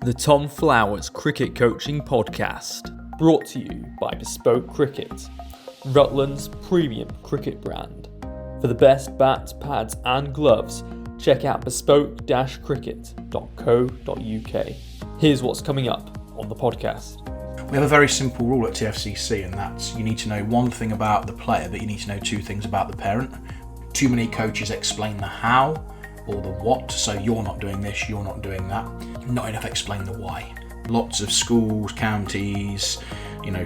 The Tom Flowers Cricket Coaching Podcast, brought to you by Bespoke Cricket, Rutland's premium cricket brand. For the best bats, pads and gloves, check out bespoke-cricket.co.uk. Here's what's coming up on the podcast. We have a very simple rule at TFCC, and that's you need to know one thing about the player, but you need to know two things about the parent. Too many coaches explain the how or the what, so you're not doing this, you're not doing that. Not enough explain the why. Lots of schools, counties,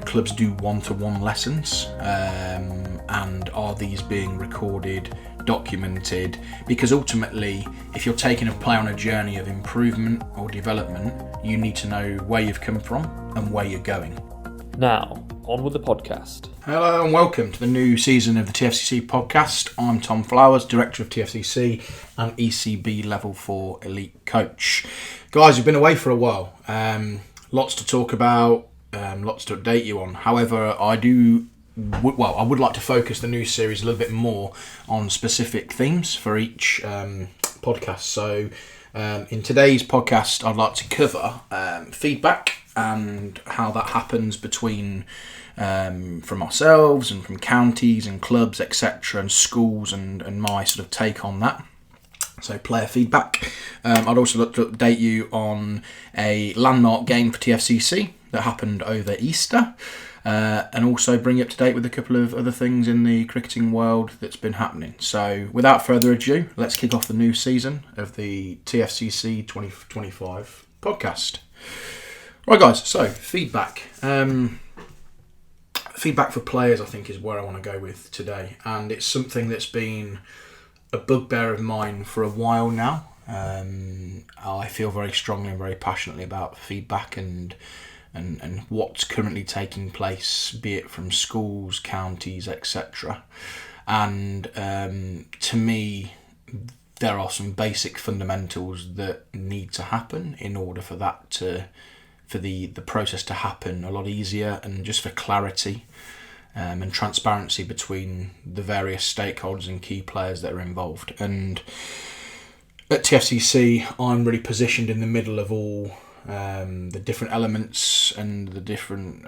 clubs do one-to-one lessons, and are these being recorded, documented? Because ultimately, if you're taking a player on a journey of improvement or development, you need to know where you've come from and where you're going. Now, on with the podcast. Hello and welcome to the new season of the TFCC podcast. I'm Tom Flowers, Director of TFCC and ECB Level 4 Elite Coach. Guys, we've been away for a while. Lots to talk about, lots to update you on. However, I would like to focus the new series a little bit more on specific themes for each podcast. So in today's podcast, I'd like to cover feedback and how that happens between from ourselves and from counties and clubs, etc., and schools, and my sort of take on that. So player feedback. I'd also like to update you on a landmark game for TFCC that happened over Easter, and also bring you up to date with a couple of other things in the cricketing world that's been happening. So without further ado, let's kick off the new season of the TFCC 2025 podcast. Right guys, so feedback. Feedback for players, I think, is where I want to go with today, and it's something that's been a bugbear of mine for a while now. I feel very strongly and very passionately about feedback and what's currently taking place, be it from schools, counties, etc. And to me, there are some basic fundamentals that need to happen in order for that for the process to happen a lot easier, and just for clarity and transparency between the various stakeholders and key players that are involved. And at TFCC, I'm really positioned in the middle of all the different elements and the different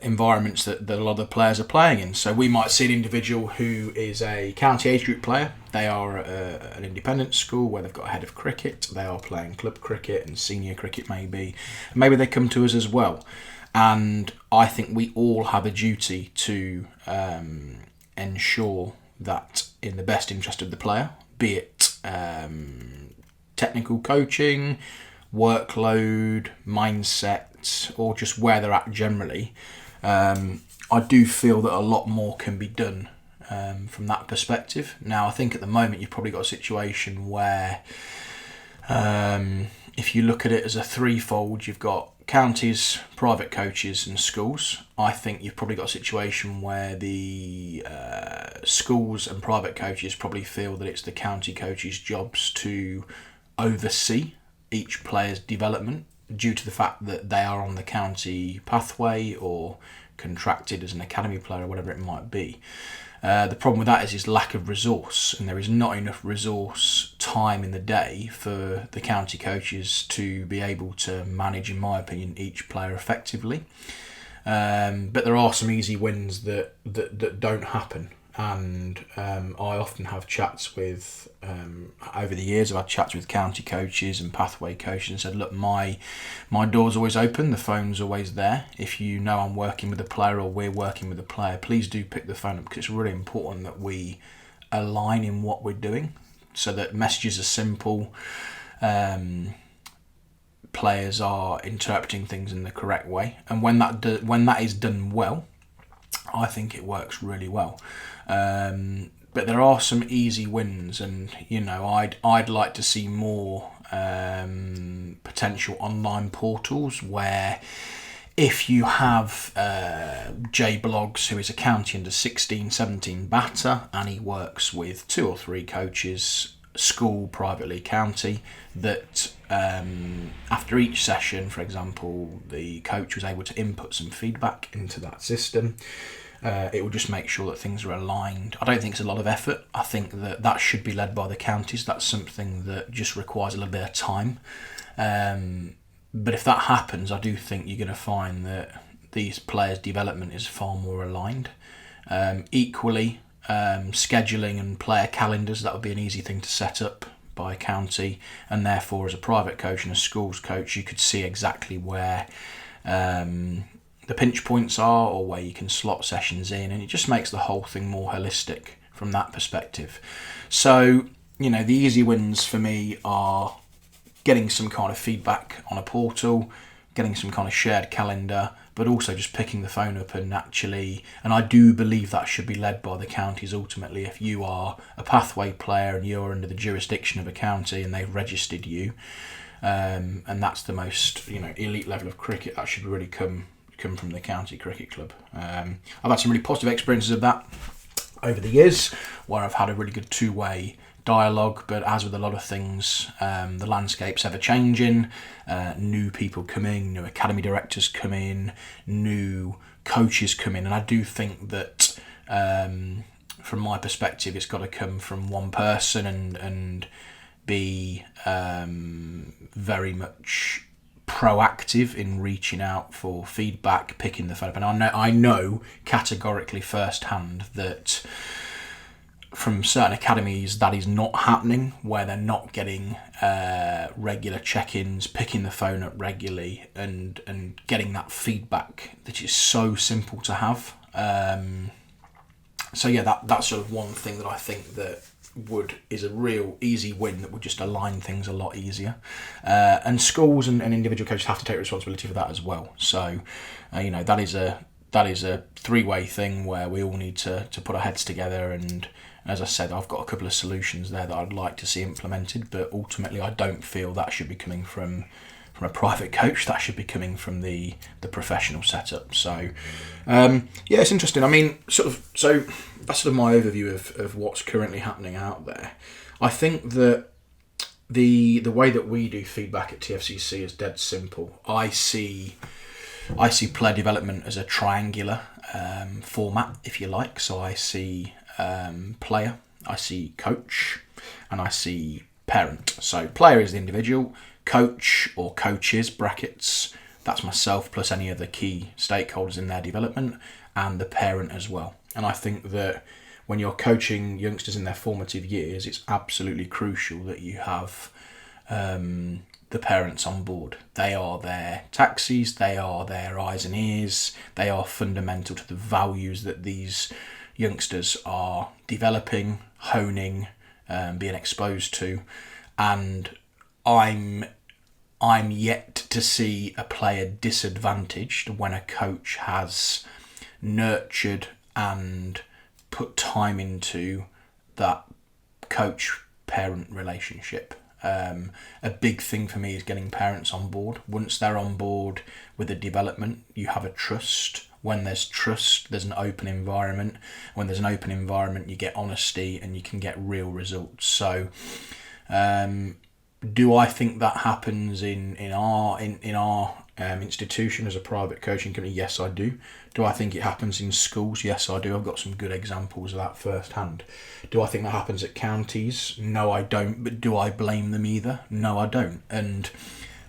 environments that a lot of the players are playing in. So we might see an individual who is a county age group player. They are an independent school where they've got a head of cricket. They are playing club cricket and senior cricket maybe. Maybe they come to us as well. And I think we all have a duty to ensure that in the best interest of the player, be it technical coaching, workload, mindset, or just where they're at generally, I do feel that a lot more can be done from that perspective. Now, I think at the moment you've probably got a situation where if you look at it as a threefold, you've got counties, private coaches and schools. I think you've probably got a situation where the schools and private coaches probably feel that it's the county coaches' jobs to oversee each player's development due to the fact that they are on the county pathway or contracted as an academy player or whatever it might be. The problem with that is lack of resource, and there is not enough resource time in the day for the county coaches to be able to manage, in my opinion, each player effectively. But there are some easy wins that don't happen, and I often have chats with, over the years I've had chats with county coaches and pathway coaches and said, look, my door's always open, the phone's always there. If you know I'm working with a player or we're working with a player, please do pick the phone up, because it's really important that we align in what we're doing so that messages are simple, players are interpreting things in the correct way, and when that is done well, I think it works really well. But there are some easy wins, and I'd like to see more potential online portals where, if you have Jay Bloggs, who is a county under 16, 17 batter, and he works with 2 or 3 coaches, school, privately, county, that after each session, for example, the coach was able to input some feedback into that system. It will just make sure that things are aligned. I don't think it's a lot of effort. I think that should be led by the counties. That's something that just requires a little bit of time But if that happens, I do think you're going to find that these players' development is far more aligned. Equally, scheduling and player calendars, that would be an easy thing to set up by county, and therefore as a private coach and a schools coach you could see exactly where the pinch points are or where you can slot sessions in, and it just makes the whole thing more holistic from that perspective. So, the easy wins for me are getting some kind of feedback on a portal, getting some kind of shared calendar, but also just picking the phone up and I do believe that should be led by the counties ultimately. If you are a pathway player and you're under the jurisdiction of a county and they've registered you, and that's the most elite level of cricket, that should really come from the county cricket club. I've had some really positive experiences of that over the years, where I've had a really good two-way dialogue, but as with a lot of things, the landscape's ever changing. New people come in, new academy directors come in, new coaches come in, and I do think that from my perspective it's got to come from one person and be very much proactive in reaching out for feedback, picking the phone up. And I know categorically firsthand that from certain academies that is not happening, where they're not getting regular check-ins, picking the phone up regularly and getting that feedback that is so simple to have. So yeah, that's sort of one thing that I think that is a real easy win that would just align things a lot easier. And schools and individual coaches have to take responsibility for that as well. So that is a three-way thing where we all need to put our heads together, and as I said, I've got a couple of solutions there that I'd like to see implemented, but ultimately I don't feel that should be coming from a private coach. That should be coming from the professional setup. So yeah, it's interesting. I mean, so that's sort of my overview of what's currently happening out there. I think that the way that we do feedback at TFCC is dead simple. I see player development as a triangular format, if you like. So I see player, I see coach, and I see parent. So player is the individual, coach or coaches, brackets, that's myself plus any other key stakeholders in their development, and the parent as well. And I think that when you're coaching youngsters in their formative years, it's absolutely crucial that you have the parents on board. They are their taxis, they are their eyes and ears, they are fundamental to the values that these youngsters are developing, honing, being exposed to. And I'm yet to see a player disadvantaged when a coach has nurtured and put time into that coach-parent relationship. A big thing for me is getting parents on board. Once they're on board with the development, you have a trust. When there's trust, there's an open environment. When there's an open environment, you get honesty and you can get real results. So do I think that happens in our institution as a private coaching company? Yes, I do. Do I think it happens in schools? Yes, I do. I've got some good examples of that firsthand. Do I think that happens at counties? No, I don't. But do I blame them either? No, I don't. And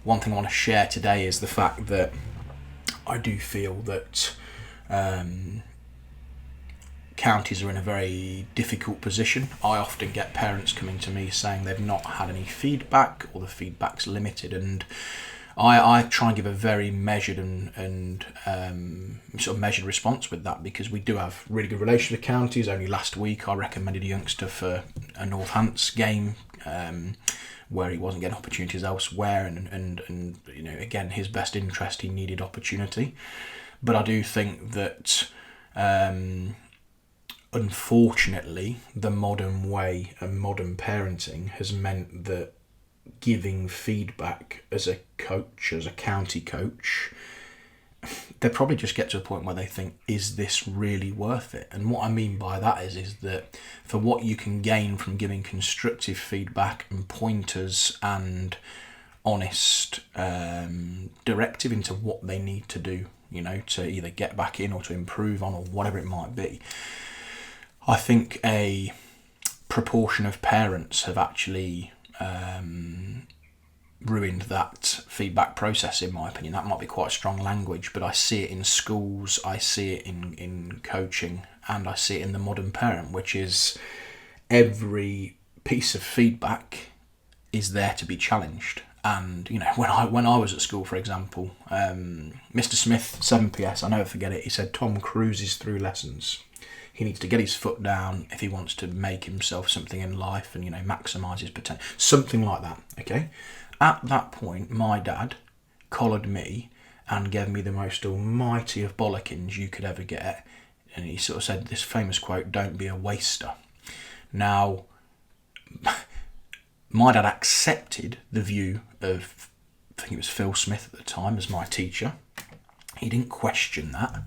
one thing I want to share today is the fact that I do feel that counties are in a very difficult position. I often get parents coming to me saying they've not had any feedback, or the feedback's limited, and I try and give a very measured and sort of measured response with that, because we do have really good relations with counties. Only last week I recommended a youngster for a Northants game where he wasn't getting opportunities elsewhere, and again, his best interest, he needed opportunity. But I do think that unfortunately the modern way and modern parenting has meant that giving feedback as a coach, as a county coach, they probably just get to a point where they think, is this really worth it? And what I mean by that is that for what you can gain from giving constructive feedback and pointers and honest directive into what they need to do, to either get back in or to improve on, or whatever it might be, I think a proportion of parents have actually ruined that feedback process, in my opinion. That might be quite strong language, but I see it in schools, I see it in coaching, and I see it in the modern parent, which is every piece of feedback is there to be challenged. And when I was at school, for example, Mr. Smith, 7PS, I'll never forget it, he said Tom cruises through lessons. He needs to get his foot down if he wants to make himself something in life and, maximise his potential. Something like that, okay? At that point, my dad collared me and gave me the most almighty of bollockings you could ever get. And he sort of said this famous quote, "Don't be a waster." Now, my dad accepted the view of, I think it was Phil Smith at the time, as my teacher. He didn't question that.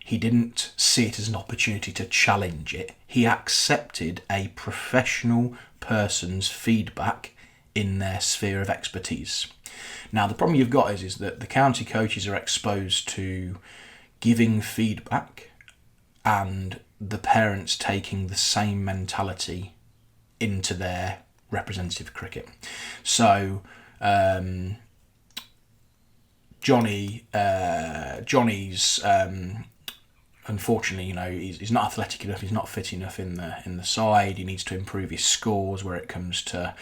He didn't see it as an opportunity to challenge it. He accepted a professional person's feedback in their sphere of expertise. Now, the problem you've got is that the county coaches are exposed to giving feedback and the parents taking the same mentality into their representative cricket. So, Johnny's unfortunately, he's not athletic enough. He's not fit enough in the side. He needs to improve his scores where it comes to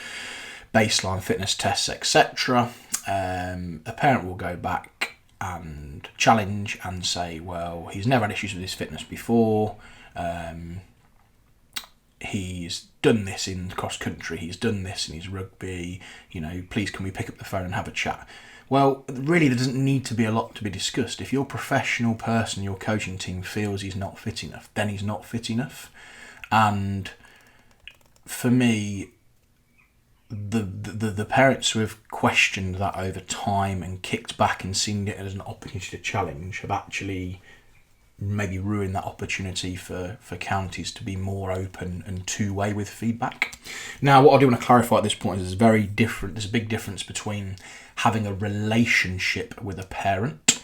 baseline fitness tests, etc. A parent will go back and challenge and say, well, he's never had issues with his fitness before. He's done this in cross country. He's done this in his rugby. Please can we pick up the phone and have a chat? Well, really, there doesn't need to be a lot to be discussed. If your professional person, your coaching team feels he's not fit enough, then he's not fit enough. And for me, the parents who have questioned that over time and kicked back and seen it as an opportunity to challenge have actually maybe ruined that opportunity for counties to be more open and two-way with feedback. Now, what I do want to clarify at this point is there's a big difference between having a relationship with a parent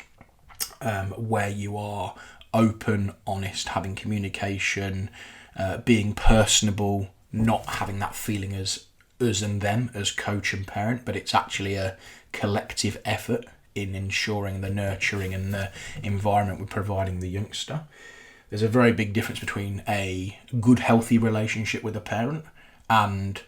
where you are open, honest, having communication, being personable, not having that feeling as us and them as coach and parent, but it's actually a collective effort in ensuring the nurturing and the environment we're providing the youngster. There's a very big difference between a good, healthy relationship with a parent and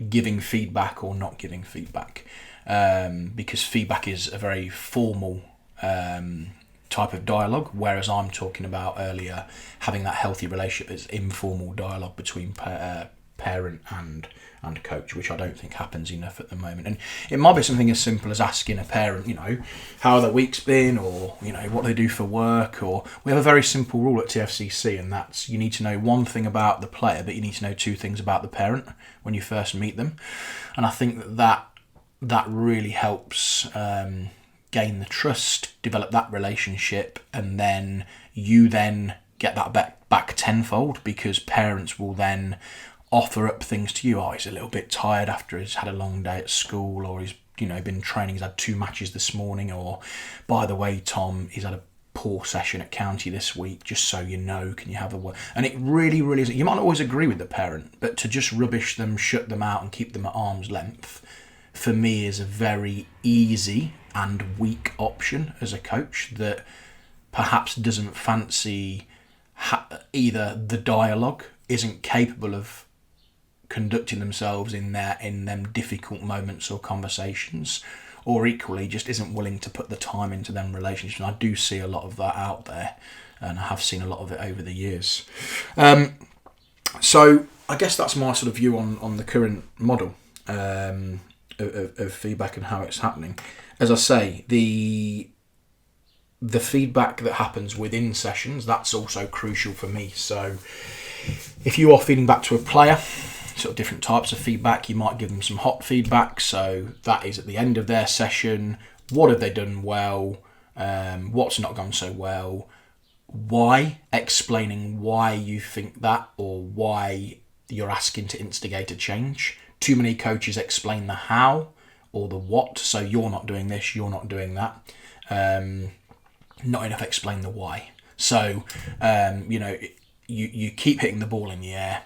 giving feedback or not giving feedback, because feedback is a very formal type of dialogue, whereas I'm talking about earlier having that healthy relationship as informal dialogue between parent and coach, which I don't think happens enough at the moment. And it might be something as simple as asking a parent, how their week's been, or what they do for work. Or we have a very simple rule at TFCC, and that's you need to know one thing about the player, but you need to know two things about the parent when you first meet them. And I think that really helps gain the trust, develop that relationship, and then you then get that back tenfold, because parents will then offer up things to you. Oh, he's a little bit tired after he's had a long day at school, or he's been training, he's had 2 matches this morning, or by the way, Tom, he's had a poor session at county this week, just so you know, can you have a word? And it really, really is. You might not always agree with the parent, but to just rubbish them, shut them out and keep them at arm's length, for me is a very easy and weak option as a coach that perhaps doesn't fancy either the dialogue, isn't capable of conducting themselves in them difficult moments or conversations, or equally just isn't willing to put the time into them relationships. And I do see a lot of that out there, and I have seen a lot of it over the years. So I guess that's my sort of view on the current model of feedback and how it's happening. As I say, the feedback that happens within sessions, that's also crucial for me. So if you are feeding back to a player, sort of different types of feedback, you might give them some hot feedback. So that is at the end of their session. What have they done well? What's not gone so well? Why? Explaining why you think that, or why you're asking to instigate a change. Too many coaches explain the how or the what. So you're not doing this, you're not doing that. Not enough explain the why. So, you keep hitting the ball in the air,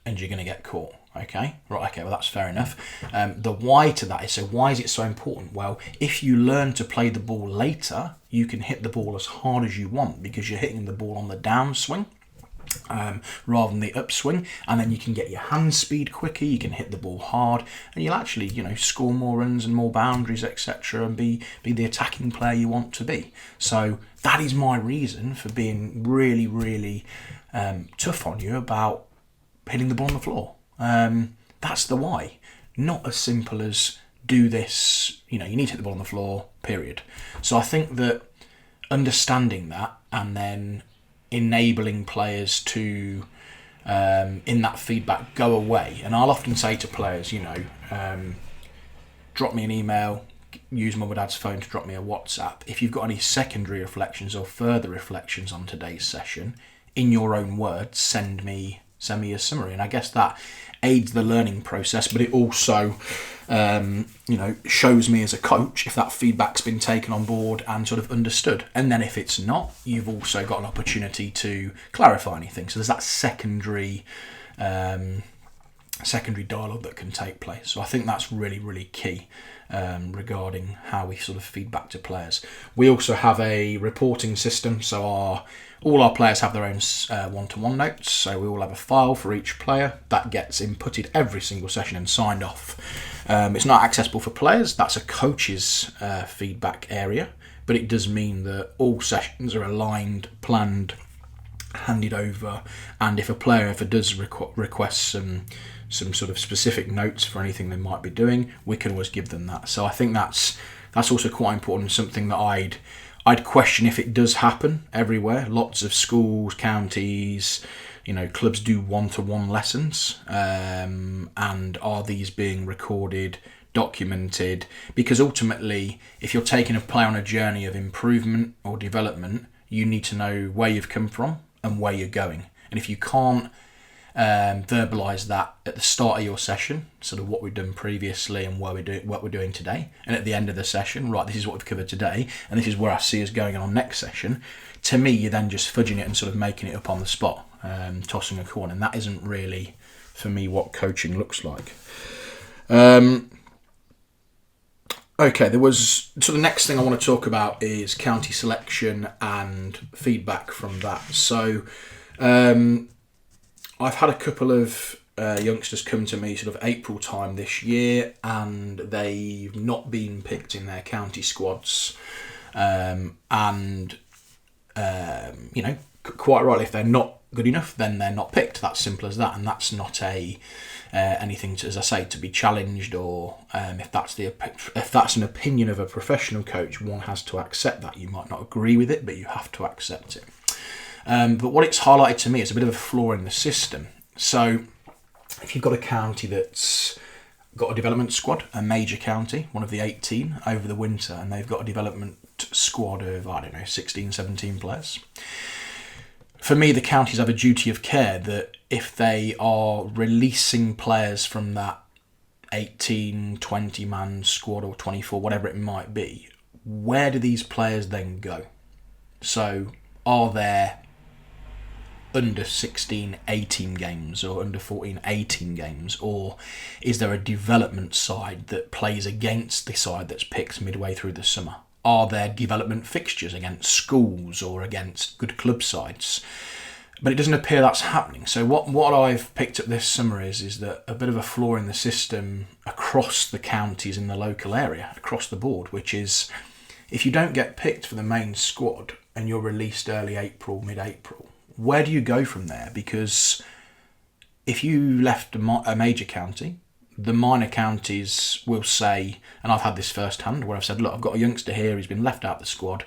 and you're going to get caught. Okay, right, okay, well, that's fair enough. The why to that is, so why is it so important? Well, if you learn to play the ball later, you can hit the ball as hard as you want because you're hitting the ball on the downswing. Rather than the upswing, and then you can get your hand speed quicker, you can hit the ball hard, and you'll actually, score more runs and more boundaries, etc., and be the attacking player you want to be. So that is my reason for being really, really tough on you about hitting the ball on the floor. That's the why. Not as simple as do this, you need to hit the ball on the floor, period. So I think that understanding that and then enabling players to, in that feedback, go away. And I'll often say to players, drop me an email, use mum or dad's phone to drop me a WhatsApp. If you've got any secondary reflections or further reflections on today's session, in your own words, send me a summary. And I guess that aids the learning process, but it also shows me as a coach if that feedback's been taken on board and sort of understood. And then if it's not, you've also got an opportunity to clarify anything. So there's that secondary dialogue that can take place. So I think that's really, really key regarding how we sort of feedback to players. We also have a reporting system, so all our players have their own one-to-one notes, so we all have a file for each player that gets inputted every single session and signed off. It's not accessible for players, that's a coach's feedback area, but it does mean that all sessions are aligned, planned, handed over, and if a player ever does request some sort of specific notes for anything they might be doing, we can always give them that. So I think that's also quite important, something that I'd question if it does happen everywhere. Lots of schools, counties, clubs do one-to-one lessons, and are these being recorded, documented? Because ultimately, if you're taking a player on a journey of improvement or development, you need to know where you've come from and where you're going. And if you can't verbalise that at the start of your session, sort of what we've done previously and what we're doing today, and at the end of the session, right, this is what we've covered today, and this is where I see us going on next session. To me, you're then just fudging it and sort of making it up on the spot, tossing a coin, and that isn't really, for me, what coaching looks like. Okay, so the next thing I want to talk about is county selection and feedback from that. So I've had a couple of youngsters come to me sort of April time this year, and they've not been picked in their county squads. Quite rightly, if they're not good enough, then they're not picked. That's simple as that, and that's not anything to, as I say, to be challenged, or if that's an opinion of a professional coach, one has to accept that. You might not agree with it, but you have to accept it. But what it's highlighted to me is a bit of a flaw in the system. So if you've got a county that's got a development squad, a major county, one of the 18 over the winter, and they've got a development squad of, 16, 17 players. For me, the counties have a duty of care that if they are releasing players from that 18, 20-man squad or 24, whatever it might be, where do these players then go? So are there under 16, 18 games, or under 14, 18 games, or is there a development side that plays against the side that's picked midway through the summer? Are there development fixtures against schools or against good club sides? But it doesn't appear that's happening. So what I've picked up this summer is that a bit of a flaw in the system across the counties in the local area, across the board, which is if you don't get picked for the main squad and you're released early April, mid-April, where do you go from there? Because if you left a major county, the minor counties will say, and I've had this firsthand, where I've said, look, I've got a youngster here, he's been left out of the squad.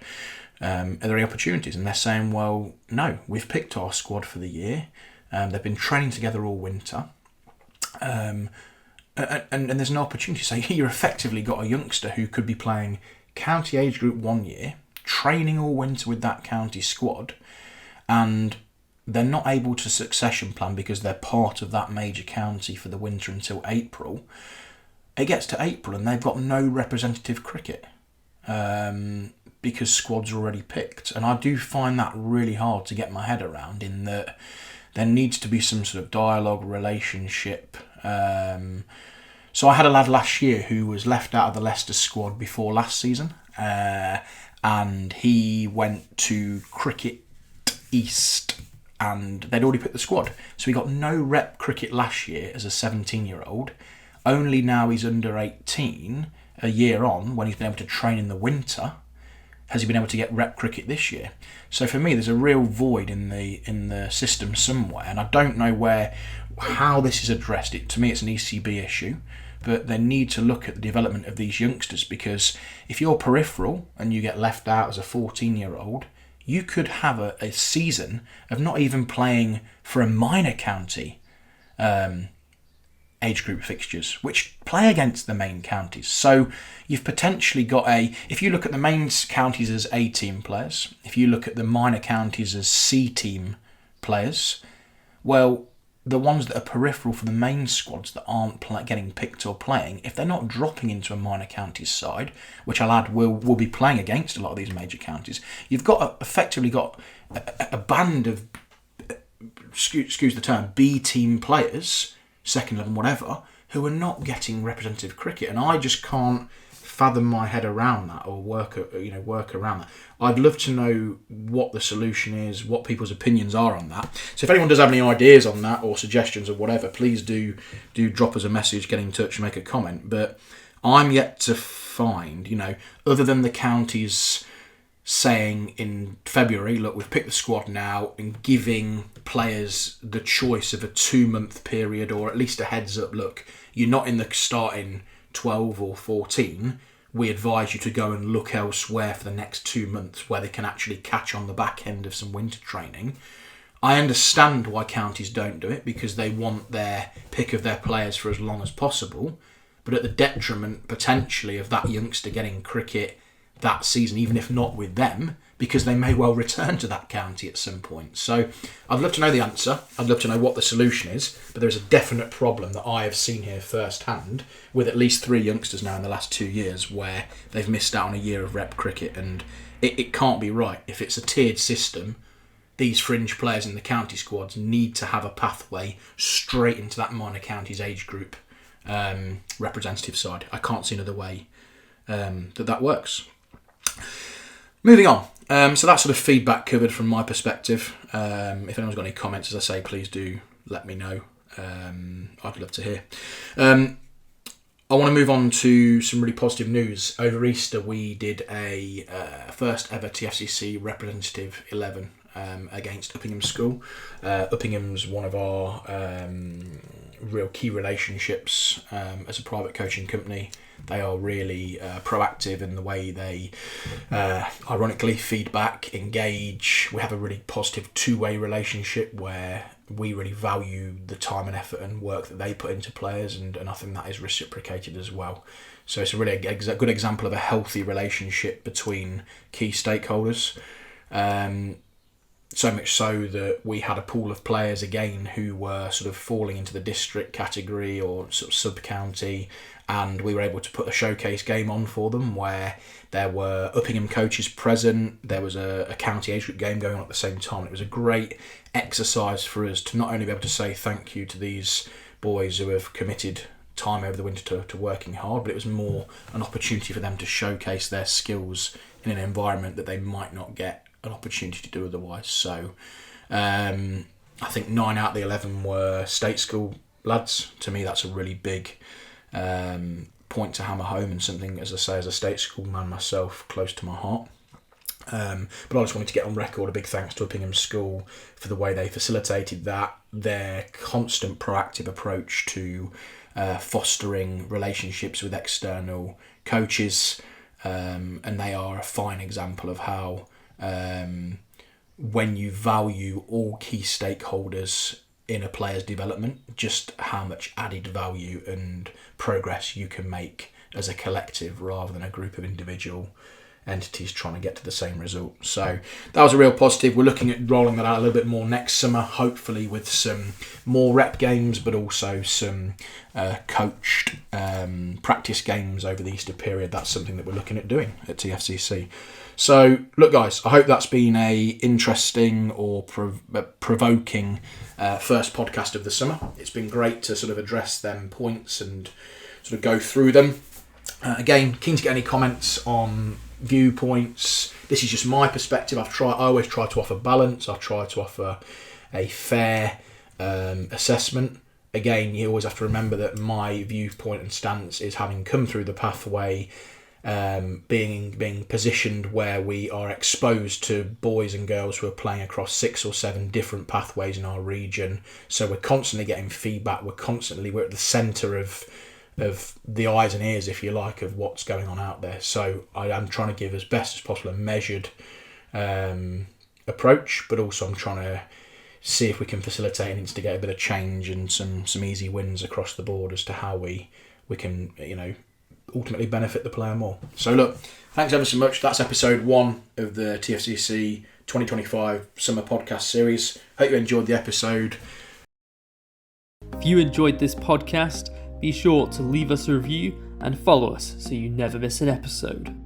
Are there any opportunities? And they're saying, well, no, we've picked our squad for the year. They've been training together all winter. And there's no opportunity. So you're effectively got a youngster who could be playing county age group 1 year, training all winter with that county squad, and they're not able to succession plan because they're part of that major county for the winter until April. It gets to April and they've got no representative cricket because squads are already picked. And I do find that really hard to get my head around, in that there needs to be some sort of dialogue, relationship So I had a lad last year who was left out of the Leicester squad before last season, and he went to Cricket East, and they'd already picked the squad. So he got no rep cricket last year as a 17-year-old. Only now he's under 18, a year on, when he's been able to train in the winter, has he been able to get rep cricket this year. So for me, there's a real void in the system somewhere, and I don't know how this is addressed. To me, it's an ECB issue, but they need to look at the development of these youngsters, because if you're peripheral and you get left out as a 14-year-old, you could have a season of not even playing for a minor county age group fixtures, which play against the main counties. So you've potentially got if you look at the main counties as A-team players, if you look at the minor counties as C-team players, well, the ones that are peripheral for the main squads that aren't getting picked or playing, if they're not dropping into a minor counties side, which I'll add will be playing against a lot of these major counties, you've effectively got a band of, excuse the term, B-team players, second level, whatever, who are not getting representative cricket, and I just can't fathom my head around that or work around that. I'd love to know what the solution is, what people's opinions are on that. So if anyone does have any ideas on that or suggestions or whatever, please do drop us a message, get in touch and make a comment. But I'm yet to find, other than the counties saying in February, look, we've picked the squad now, and giving players the choice of a 2-month period, or at least a heads up, look, you're not in the starting 12 or 14, we advise you to go and look elsewhere for the next 2 months where they can actually catch on the back end of some winter training. I understand why counties don't do it, because they want their pick of their players for as long as possible, but at the detriment potentially of that youngster getting cricket that season, even if not with them, because they may well return to that county at some point. So I'd love to know the answer. I'd love to know what the solution is, but there's a definite problem that I have seen here firsthand with at least 3 youngsters now in the last 2 years where they've missed out on a year of rep cricket, and it can't be right. If it's a tiered system, these fringe players in the county squads need to have a pathway straight into that minor counties age group representative side. I can't see another way that works. Moving on. So that's sort of feedback covered from my perspective. If anyone's got any comments, as I say, please do let me know. I'd love to hear. I want to move on to some really positive news. Over Easter, we did a first ever TFCC representative 11 against Uppingham School. Uppingham's one of our real key relationships as a private coaching company. They are really proactive in the way they, ironically, feedback, engage. We have a really positive two-way relationship where we really value the time and effort and work that they put into players, and I think that is reciprocated as well. So it's a really good example of a healthy relationship between key stakeholders. So much so that we had a pool of players again who were sort of falling into the district category or sort of sub-county, and we were able to put a showcase game on for them where there were Uppingham coaches present. There was a county age group game going on at the same time. It was a great exercise for us to not only be able to say thank you to these boys who have committed time over the winter to working hard, but it was more an opportunity for them to showcase their skills in an environment that they might not get an opportunity to do otherwise. So I think 9 out of the 11 were state school lads. To me, that's a really big point to hammer home, and something, as I say, as a state school man myself, close to my heart. But I just wanted to get on record a big thanks to Uppingham School for the way they facilitated that, their constant proactive approach to fostering relationships with external coaches, and they are a fine example of how when you value all key stakeholders in a player's development, just how much added value and progress you can make as a collective rather than a group of individual entities trying to get to the same result. So that was a real positive. We're looking at rolling that out a little bit more next summer, hopefully with some more rep games, but also some coached practice games over the Easter period. That's something that we're looking at doing at TFCC. So, look, guys, I hope that's been a interesting or provoking first podcast of the summer. It's been great to sort of address them points and sort of go through them. Again, keen to get any comments on viewpoints. This is just my perspective. I always try to offer balance. I try to offer a fair assessment. Again, you always have to remember that my viewpoint and stance is having come through the pathway, being positioned where we are exposed to boys and girls who are playing across 6 or 7 different pathways in our region. So we're constantly getting feedback. We're at the centre of the eyes and ears, if you like, of what's going on out there. So I am trying to give as best as possible a measured approach, but also I'm trying to see if we can facilitate and instigate a bit of change and some easy wins across the board as to how we can, ultimately benefit the player more. So look, thanks ever so much. That's episode 1 of the TFCC 2025 summer podcast series. Hope you enjoyed the episode. If you enjoyed this podcast, be sure to leave us a review and follow us so you never miss an episode.